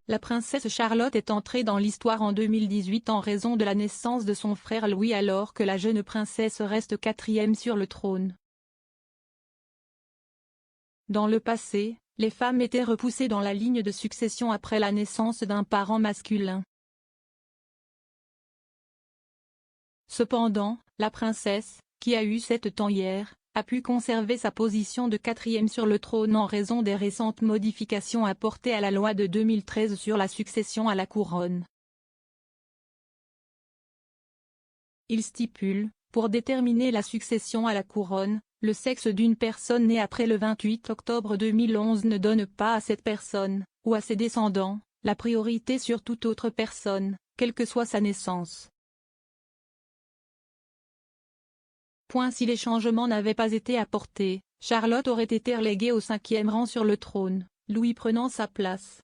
La princesse Charlotte est entrée dans l'histoire en 2018 en raison de la naissance de son frère Louis alors que la jeune princesse reste quatrième sur le trône. Dans le passé, les femmes étaient repoussées dans la ligne de succession après la naissance d'un parent masculin. Cependant, la princesse, qui a eu 7 ans hier, a pu conserver sa position de quatrième sur le trône en raison des récentes modifications apportées à la loi de 2013 sur la succession à la couronne. Il stipule, pour déterminer la succession à la couronne, le sexe d'une personne née après le 28 octobre 2011 ne donne pas à cette personne, ou à ses descendants, la priorité sur toute autre personne, quelle que soit sa naissance. Si les changements n'avaient pas été apportés, Charlotte aurait été reléguée au 5e rang sur le trône, Louis prenant sa place.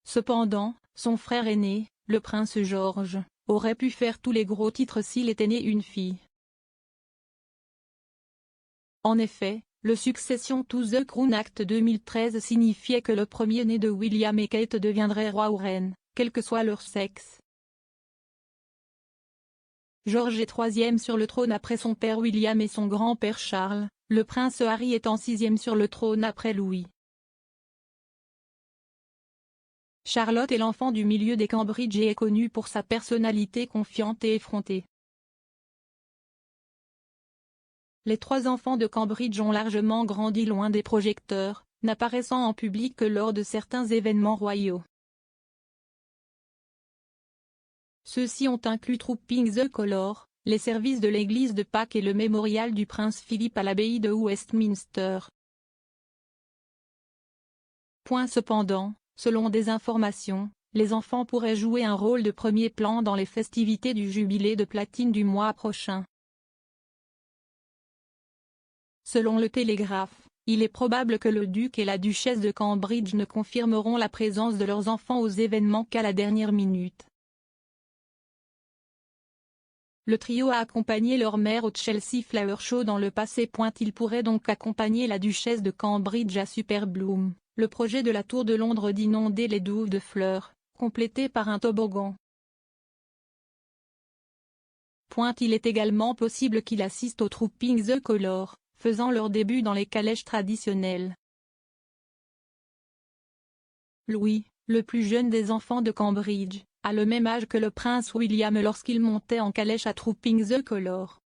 Cependant, son frère aîné, le prince George, aurait pu faire tous les gros titres s'il était né une fille. En effet, le Succession to the Crown Act 2013 signifiait que le premier-né de William et Kate deviendrait roi ou reine, quel que soit leur sexe. George est 3e sur le trône après son père William et son grand-père Charles, le prince Harry étant 6e sur le trône après Louis. Charlotte est l'enfant du milieu des Cambridge et est connue pour sa personnalité confiante et effrontée. Les 3 enfants de Cambridge ont largement grandi loin des projecteurs, n'apparaissant en public que lors de certains événements royaux. Ceux-ci ont inclus Trooping the Colour, les services de l'église de Pâques et le mémorial du prince Philippe à l'abbaye de Westminster. Cependant, selon des informations, les enfants pourraient jouer un rôle de premier plan dans les festivités du jubilé de platine du mois prochain. Selon le Télégraphe, il est probable que le duc et la duchesse de Cambridge ne confirmeront la présence de leurs enfants aux événements qu'à la dernière minute. Le trio a accompagné leur mère au Chelsea Flower Show dans le passé. Il pourrait donc accompagner la duchesse de Cambridge à Super Bloom, le projet de la Tour de Londres d'inonder les douves de fleurs, complété par un toboggan. Il est également possible qu'il assiste au Trooping the Colour, faisant leur début dans les calèches traditionnelles. Louis, le plus jeune des enfants de Cambridge, a le même âge que le prince William lorsqu'il montait en calèche à Trooping the Colour.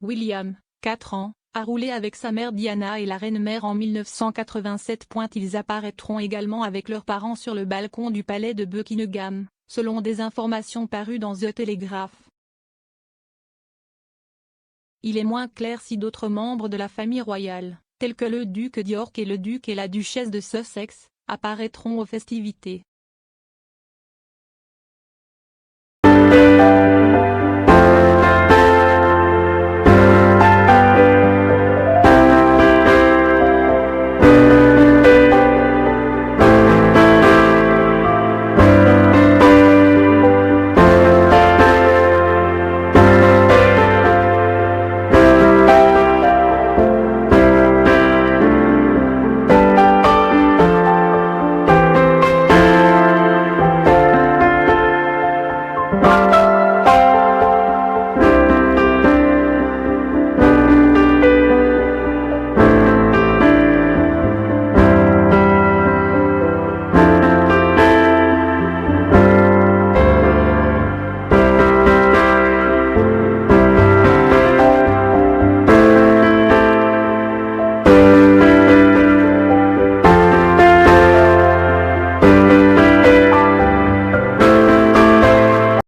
William, 4 ans, a roulé avec sa mère Diana et la reine-mère en 1987. Ils apparaîtront également avec leurs parents sur le balcon du palais de Buckingham, selon des informations parues dans The Telegraph. Il est moins clair si d'autres membres de la famille royale, tels que le duc d'York et le duc et la duchesse de Sussex, apparaîtront aux festivités.